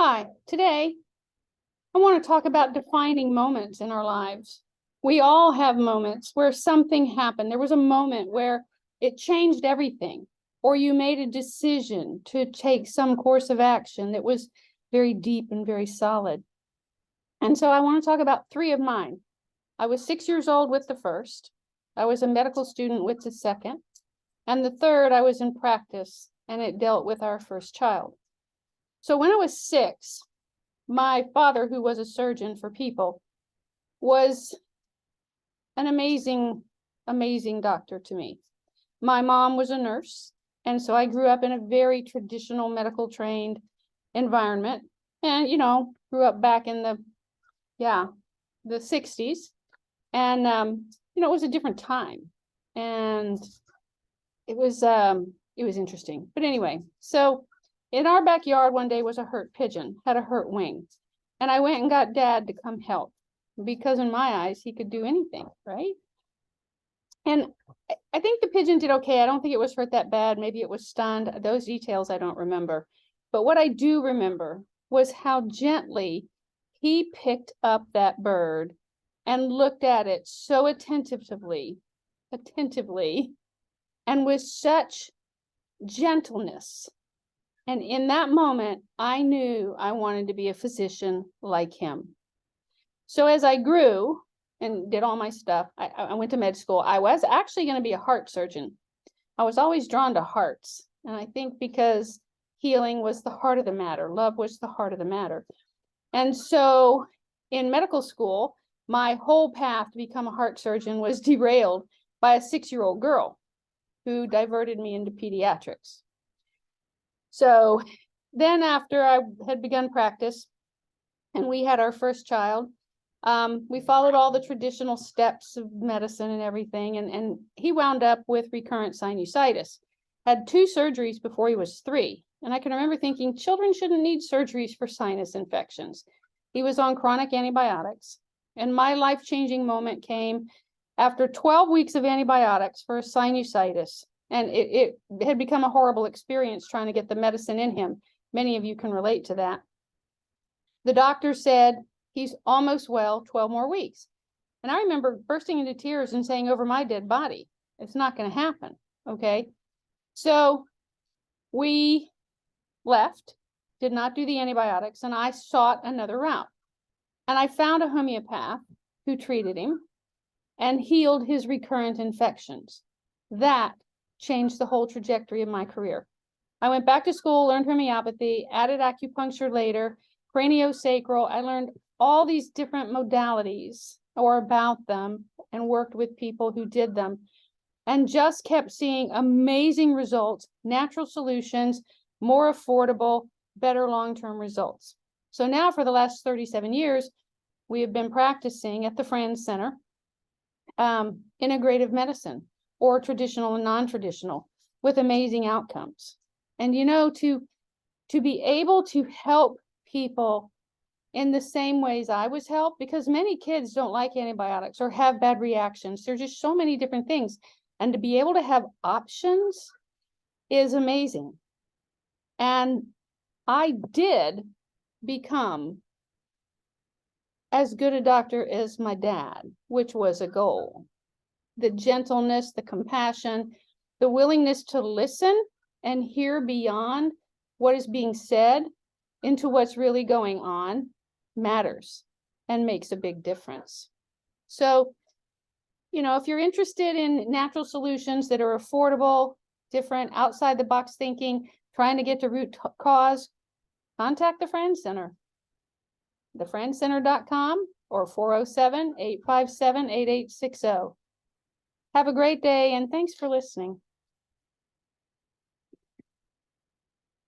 Hi, today I want to talk about defining moments in our lives. We all have moments where something happened. There was a moment where it changed everything, or you made a decision to take some course of action that was very deep and very solid. And so I want to talk about three of mine. I was 6 years old with the first. I was a medical student with the second. And the third, I was in practice, and it dealt with our first child. So when I was 6, my father, who was a surgeon for people, was an amazing, amazing doctor to me. My mom was a nurse, and so I grew up in a very traditional medical trained environment, and grew up back in the 60s, and it was a different time, and it was interesting. But anyway, so in our backyard one day was a hurt pigeon, had a hurt wing. And I went and got Dad to come help, because in my eyes, he could do anything, right? And I think the pigeon did okay. I don't think it was hurt that bad. Maybe it was stunned. Those details I don't remember. But what I do remember was how gently he picked up that bird and looked at it so attentively, and with such gentleness. And in that moment, I knew I wanted to be a physician like him. So as I grew and did all my stuff, I went to med school. I was actually going to be a heart surgeon. I was always drawn to hearts. And I think because healing was the heart of the matter, love was the heart of the matter. And so in medical school, my whole path to become a heart surgeon was derailed by a 6-year-old girl who diverted me into pediatrics. So then after I had begun practice and we had our first child, we followed all the traditional steps of medicine and everything. And he wound up with recurrent sinusitis, had 2 surgeries before he was 3. And I can remember thinking children shouldn't need surgeries for sinus infections. He was on chronic antibiotics. And my life-changing moment came after 12 weeks of antibiotics for sinusitis. And it had become a horrible experience trying to get the medicine in him. Many of you can relate to that. The doctor said, he's almost well, 12 more weeks. And I remember bursting into tears and saying, over my dead body, it's not going to happen. Okay. So we left, did not do the antibiotics, and I sought another route. And I found a homeopath who treated him and healed his recurrent infections. That changed the whole trajectory of my career. I went back to school, learned homeopathy, added acupuncture later, craniosacral. I learned all these different modalities or about them and worked with people who did them and just kept seeing amazing results, natural solutions, more affordable, better long-term results. So now for the last 37 years, we have been practicing at the Franz Center, integrative medicine, or traditional and non-traditional, with amazing outcomes. And to be able to help people in the same ways I was helped, because many kids don't like antibiotics or have bad reactions. There's just so many different things. And to be able to have options is amazing. And I did become as good a doctor as my dad, which was a goal. The gentleness, the compassion, the willingness to listen and hear beyond what is being said into what's really going on matters and makes a big difference. So, if you're interested in natural solutions that are affordable, different, outside the box thinking, trying to get to root cause, contact the Franz Center, thefranzcenter.com or 407-857-8860. Have a great day, and thanks for listening.